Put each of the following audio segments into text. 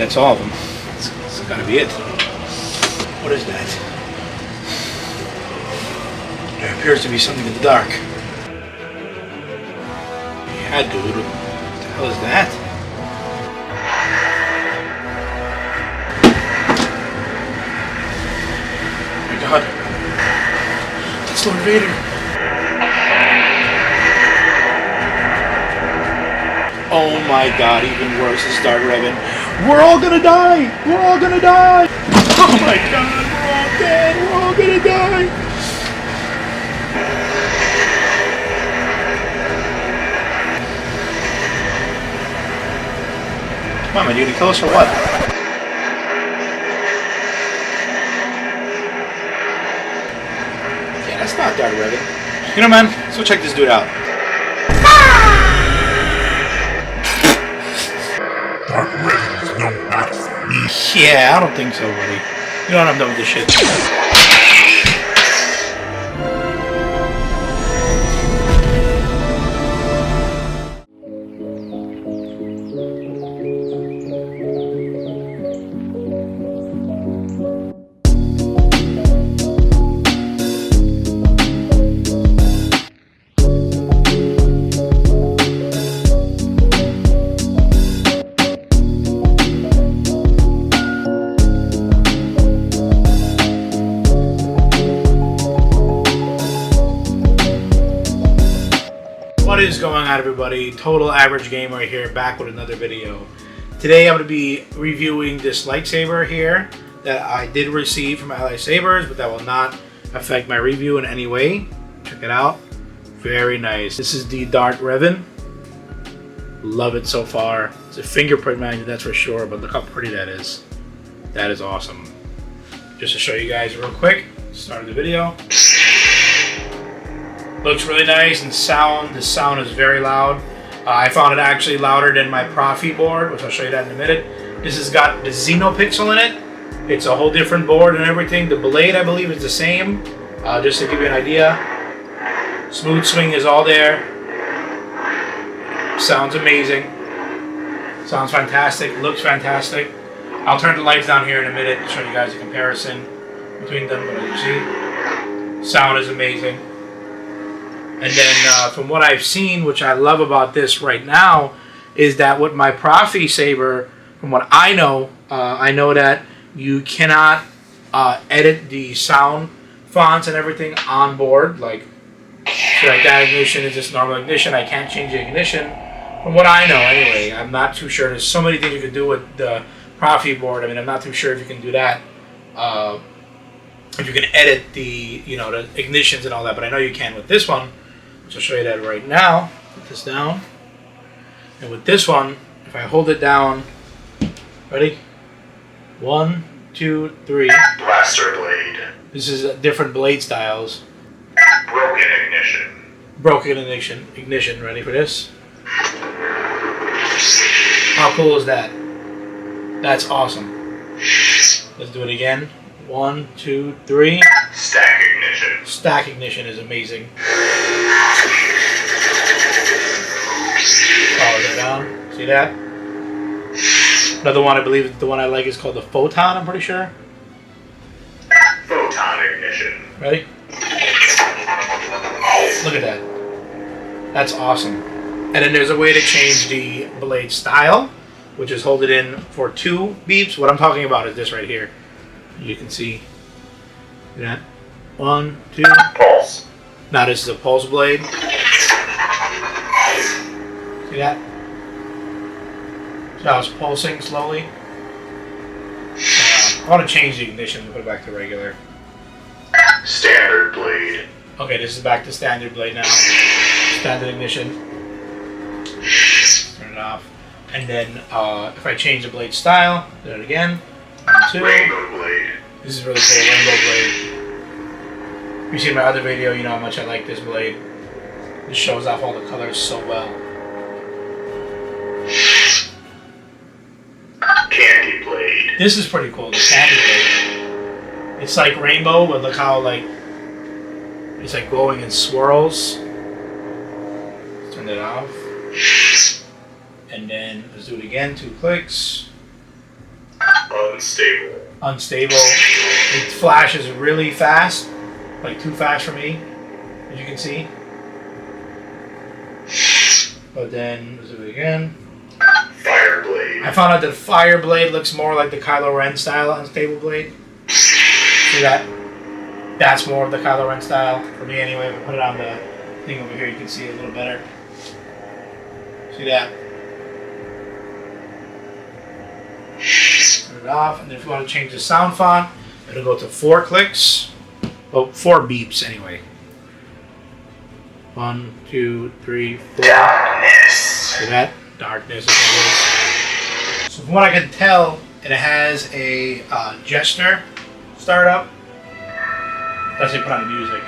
that's all of them. That's gotta be it. What is that? There appears to be something in the dark. Yeah, dude. What the hell is that? Oh my god. That's Lord Vader. Oh my god, even worse is Dark Revan. We're all gonna die! We're all gonna die! Oh my god, we're all dead! We're all gonna die! Come on, man, you gonna kill us or what? Yeah, that's not Dark Revan. You know, man, let's go check this dude out. Dark Revan is no match for me. Yeah, I don't think so, buddy. You know what, I'm done with this shit. What is going on, everybody? Total Average Gamer here, back with another video. Today I'm going to be reviewing this lightsaber here that I did receive from AllySabers, but that will not affect my review in any way. Check it out. Very nice. This is the Dark Revan. Love it so far. It's a fingerprint magnet, that's for sure, but look how pretty that is. That is awesome. Just to show you guys real quick, start of the video. Looks really nice, and the sound is very loud. I found it actually louder than my Proffie board, which I'll show you that in a minute. This has got the XenoPixel in it. It's a whole different board and everything. The blade, I believe, is the same. Just to give you an idea. Smooth swing is all there. Sounds amazing. Sounds fantastic. Looks fantastic. I'll turn the lights down here in a minute to show you guys a comparison between them. But as you see, sound is amazing. And then from what I've seen, which I love about this right now, is that with my Proffie saber, from what I know that you cannot edit the sound fonts and everything on board. Like that ignition is just normal ignition. I can't change the ignition. From what I know, anyway, I'm not too sure. There's so many things you can do with the Proffie board. I mean, I'm not too sure if you can do that. If you can edit the the ignitions and all that, but I know you can with this one. So I'll show you that right now. Put this down. And with this one, if I hold it down, ready? 1, 2, 3. Blaster blade. This is different blade styles. Broken ignition. Broken ignition. Ready for this? How cool is that? That's awesome. Let's do it again. 1, 2, 3. Stack ignition. Stack ignition is amazing. Follow that down. See that? Another one, I believe the one I like is called the Photon, I'm pretty sure. Photon ignition. Ready? Look at that. That's awesome. And then there's a way to change the blade style, which is hold it in for 2 beeps. What I'm talking about is this right here. You can see that. 1, 2. Pulse. Now this is a pulse blade. See that? So I was pulsing slowly. I want to change the ignition and put it back to regular. Standard blade. Okay, this is back to standard blade now. Standard ignition. Turn it off. And then if I change the blade style, do it again. 1, 2. Rainbow blade. This is really cool, rainbow blade. If you've seen my other video, you know how much I like this blade. It shows off all the colors so well. Candy blade. This is pretty cool, the candy blade. It's like rainbow, but look how it's like glowing in swirls. Let's turn it off. And then let's do it again, 2 clicks. Unstable. Unstable. It flashes really fast, like too fast for me, as you can see. But then, let's do it again. Fire blade. I found out that fire blade looks more like the Kylo Ren style unstable blade. See that? That's more of the Kylo Ren style for me anyway. If I put it on the thing over here, you can see it a little better. See that? Turn it off, and then if you want to change the sound font, it'll go to 4 clicks. Well, 4 beeps anyway. 1, 2, 3, 4. Darkness. See that? Darkness. So from what I can tell, it has a gesture startup. That's how you put on the music.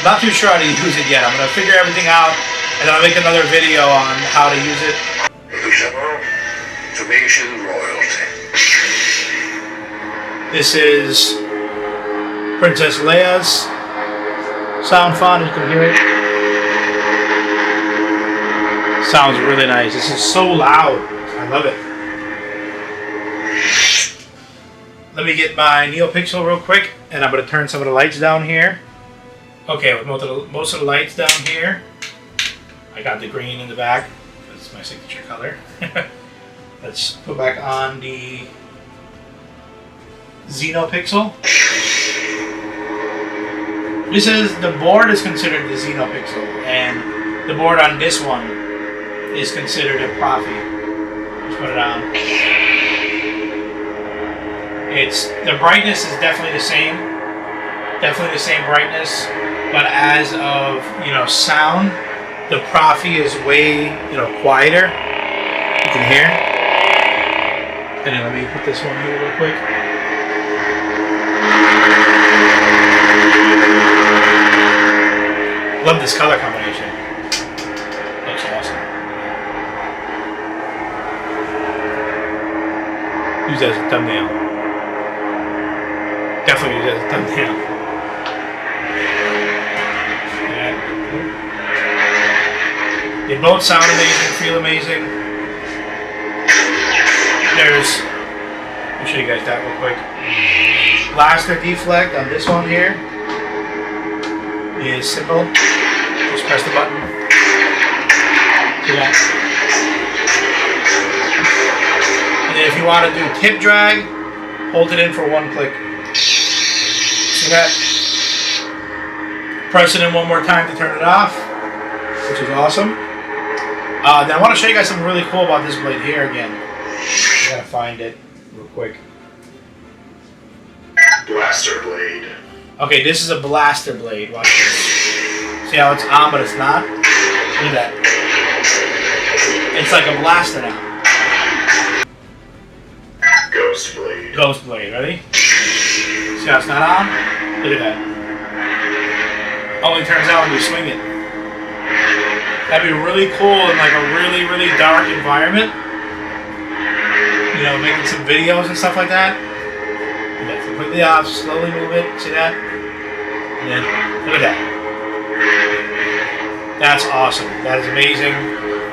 Not too sure how to use it yet. I'm going to figure everything out, and then I'll make another video on how to use it. Information royalty. This is Princess Leia's sound font, you can hear it. Sounds really nice. This is so loud. I love it. Let me get my NeoPixel real quick, and I'm going to turn some of the lights down here. Okay, with most of the lights down here, I got the green in the back. That's my signature color. Let's put back on the XenoPixel. This is, the board is considered the XenoPixel, and the board on this one is considered a Proffie. Let's put it on. The brightness is definitely the same. Definitely the same brightness, but as of, sound, the Proffie is way, quieter. You can hear. And then let me put this one here real quick. Love this color combination. Looks awesome. Use that as a thumbnail. Definitely use that as a thumbnail. Yeah. They both sound amazing, feel amazing. Let me show you guys that real quick. Blaster deflect on this one here is simple. Just press the button. See that? And then if you want to do tip drag, hold it in for 1 click. See that? Press it in one more time to turn it off, which is awesome. Then I want to show you guys something really cool about this blade here again. I gotta find it real quick. Blaster blade. Okay, this is a blaster blade. Watch this. See how it's on, but it's not? Look at that. It's like a blaster now. Ghost blade. Ghost blade, ready? See how it's not on? Look at that. Only turns out when you swing it. That'd be really cool in like a really, really dark environment. Making some videos and stuff like that. And then completely off, slowly move it. See that? And then, look at that. That's awesome. That is amazing.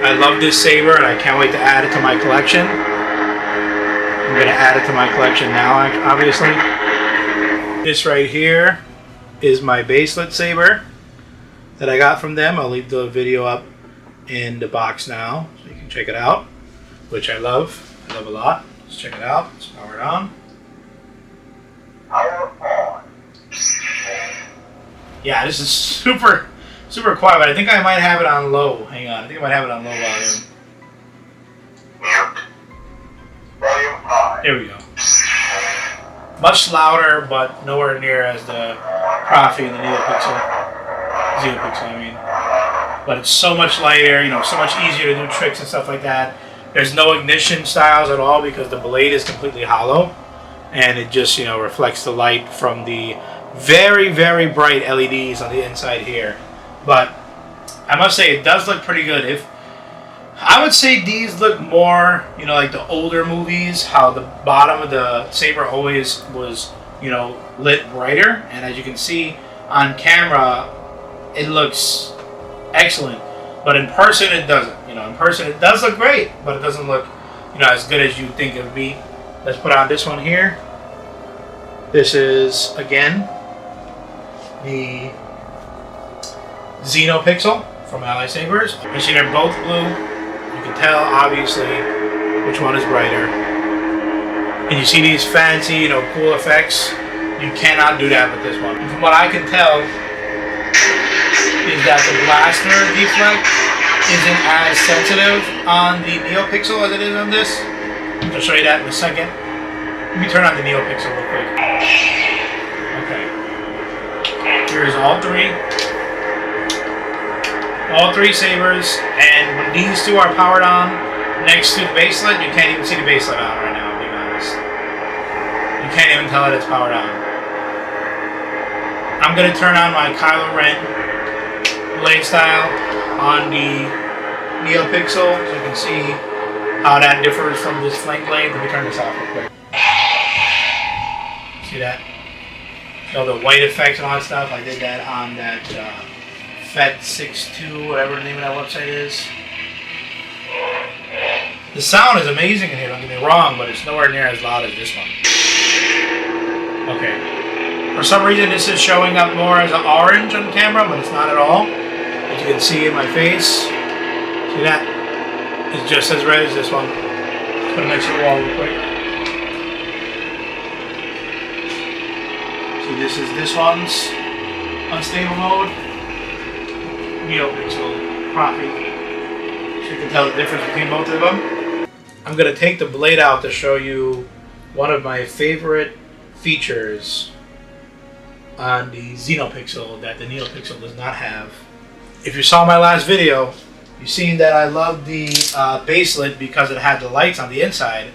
I love this saber, and I can't wait to add it to my collection. I'm going to add it to my collection now, obviously. This right here is my baselet saber that I got from them. I'll leave the video up in the box now, so you can check it out, which I love. I love a lot. Let's check it out. Let's power it on. Power on. Yeah, this is super quiet, but I think I might have it on low. Hang on. I think I might have it on low volume. Mute. Volume high. There we go. Much louder, but nowhere near as the Proffie and the XenoPixel, I mean. But it's so much lighter, so much easier to do tricks and stuff like that. There's no ignition styles at all because the blade is completely hollow, and it just, reflects the light from the very, very bright LEDs on the inside here. But I must say it does look pretty good. I would say these look more, like the older movies, how the bottom of the saber always was, lit brighter. And as you can see on camera, it looks excellent. But in person, it doesn't. In person, it does look great, but it doesn't look as good as you think it would be. Let's put on this one here. This is, again, the XenoPixel from AllySabers. You see they're both blue. You can tell, obviously, which one is brighter. And you see these fancy, cool effects. You cannot do that with this one. From what I can tell, is that the blaster deflect isn't as sensitive on the NeoPixel as it is on this. I'll show you that in a second. Let me turn on the NeoPixel real quick. Okay. Here's all three. All three sabers, and when these two are powered on next to the baselet, you can't even see the baselet on right now, to be honest. You can't even tell that it's powered on. I'm going to turn on my Kylo Ren blade style on the NeoPixel so you can see how that differs from this flank blade. Let me turn this off real quick. See that? The white effects and all that stuff. I did that on that FET62, whatever the name of that website is. The sound is amazing in here, don't get me wrong, but it's nowhere near as loud as this one. Okay. For some reason this is showing up more as an orange on camera, but it's not at all. As you can see in my face. See that? It's just as red as this one. Put it next to the wall real quick. See, this is this one's unstable mode. NeoPixel, Proffie. So you can tell the difference between both of them. I'm going to take the blade out to show you one of my favorite features on the XenoPixel that the NeoPixel does not have. If you saw my last video, you've seen that I love the baselet because it had the lights on the inside,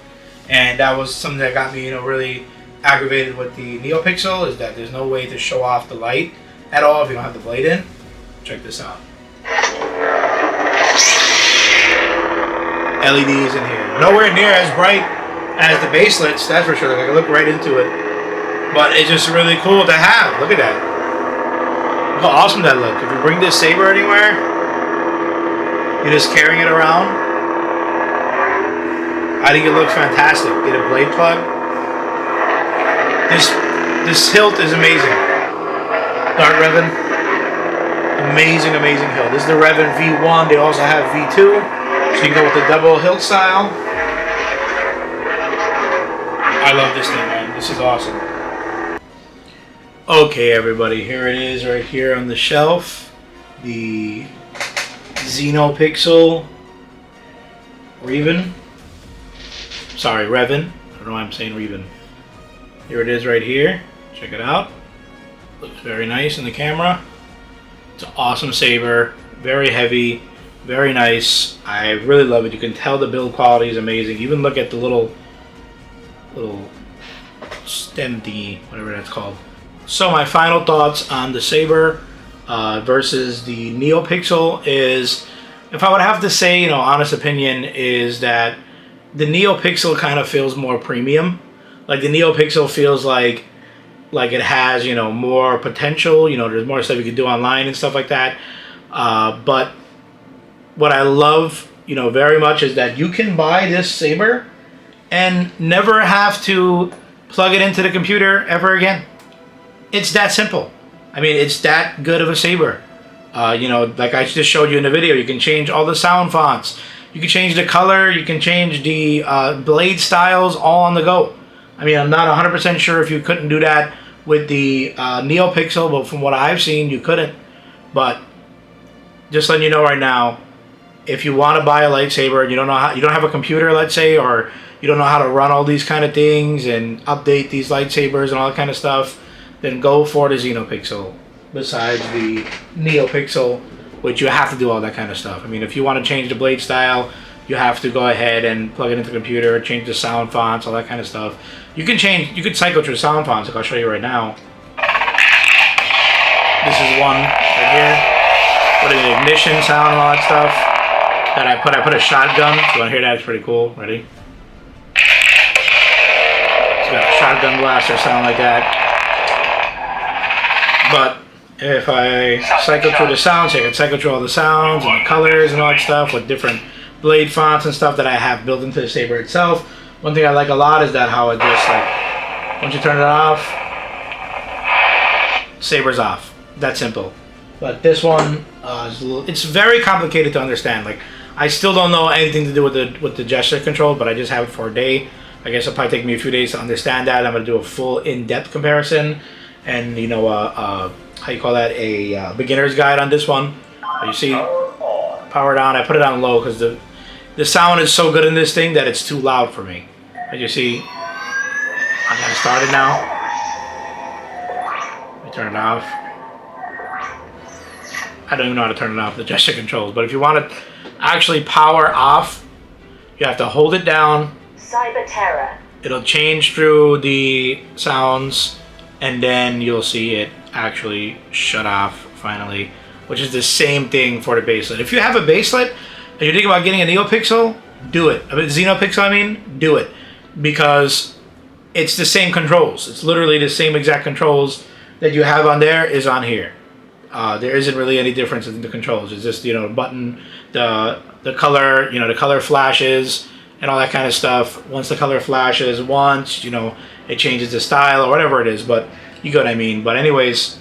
and that was something that got me, really aggravated with the NeoPixel, is that there's no way to show off the light at all if you don't have the blade in. Check this out. LEDs in here. Nowhere near as bright as the baselets, that's for sure. I can look right into it. But it's just really cool to have. Look at that. Look how awesome that looks. If you bring this saber anywhere, you're just carrying it around. I think it looks fantastic. Get a blade plug. This hilt is amazing. Dark Revan. Amazing, amazing hilt. This is the Revan V1. They also have V2. So you can go with the double hilt style. I love this thing, man. This is awesome. Okay, everybody, here it is right here on the shelf. The XenoPixel Revan. Sorry, Revan. I don't know why I'm saying Revan. Here it is right here. Check it out. Looks very nice in the camera. It's an awesome saber. Very heavy. Very nice. I really love it. You can tell the build quality is amazing. Even look at the little stem thingy, whatever that's called. So my final thoughts on the saber versus the NeoPixel is, if I would have to say, honest opinion, is that the NeoPixel kind of feels more premium. Like the NeoPixel feels like it has, more potential. There's more stuff you can do online and stuff like that. But what I love, very much is that you can buy this saber and never have to plug it into the computer ever again. It's that simple. I mean, it's that good of a saber. Like I just showed you in the video, you can change all the sound fonts. You can change the color. You can change the blade styles all on the go. I mean, I'm not 100% sure if you couldn't do that with the NeoPixel, but from what I've seen, you couldn't. But just letting you know right now, if you want to buy a lightsaber and you don't have a computer, let's say, or you don't know how to run all these kind of things and update these lightsabers and all that kind of stuff, then go for the XenoPixel. Besides the NeoPixel, which you have to do all that kind of stuff. I mean, if you want to change the blade style, you have to go ahead and plug it into the computer, change the sound fonts, all that kind of stuff. You can cycle through sound fonts, like I'll show you right now. This is one right here, with an ignition sound and all that stuff. That I put a shotgun. So you want to hear that? It's pretty cool. Ready? It's got a shotgun blaster sound like that. But if I cycle through the sounds, I can cycle through all the sounds and the colors and all that stuff with different blade fonts and stuff that I have built into the saber itself. One thing I like a lot is that how it just like, once you turn it off, saber's off. That simple. But this one is a little, it's very complicated to understand. Like, I still don't know anything to do with the gesture control, but I just have it for a day. I guess it'll probably take me a few days to understand that. I'm going to do a full in-depth comparison and, you know, how you call that, a beginner's guide on this one. You see, powered on. I put it on low because the sound is so good in this thing that it's too loud for me. As you see, I got it started now. Let me turn it off. I don't even know how to turn it off, the gesture controls. But if you want to actually power off, you have to hold it down. Cyber terror. It'll change through the sounds, and then you'll see it actually shut off finally, which is the same thing for the baselet. If you have a baselet and you're thinking about getting a NeoPixel, do it. I mean, XenoPixel, I mean, do it. Because it's the same controls. It's literally the same exact controls that you have on there is on here. There isn't really any difference in the controls. It's just, you know, button, the color, you know, the color flashes and all that kind of stuff. Once the color flashes once, you know, it changes the style or whatever it is, but you get what I mean. But anyways,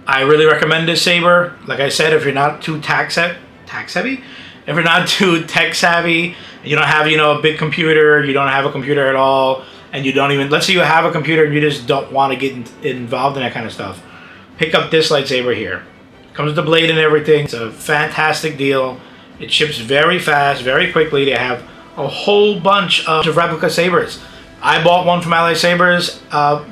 I really recommend this saber. Like I said, if you're not too tax heavy, if you're not too tech savvy, you don't have, you know, a big computer, you don't have a computer at all, and you don't even, let's say you have a computer and you just don't want to get involved in that kind of stuff, pick up this lightsaber here. Comes with the blade and everything. It's a fantastic deal. It ships very fast, very quickly. They have a whole bunch of replica sabers. I bought one from AllySabers,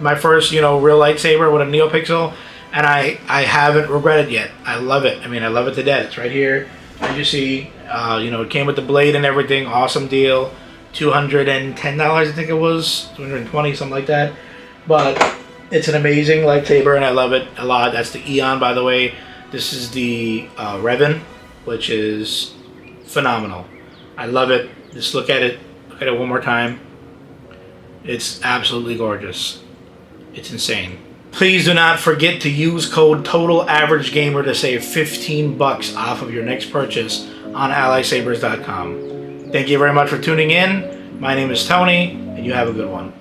my first, you know, real lightsaber with a NeoPixel, and I haven't regretted yet. I love it. I mean, I love it to death. It's right here. As you see, you know, it came with the blade and everything. Awesome deal. $210, I think it was. $220, something like that. But it's an amazing lightsaber, and I love it a lot. That's the Eon, by the way. This is the Revan, which is phenomenal. I love it. Just look at it. Look at it one more time. It's absolutely gorgeous. It's insane. Please do not forget to use code TOTALAVERAGEGAMER to save 15 bucks off of your next purchase on AllySabers.com. Thank you very much for tuning in. My name is Tony, and you have a good one.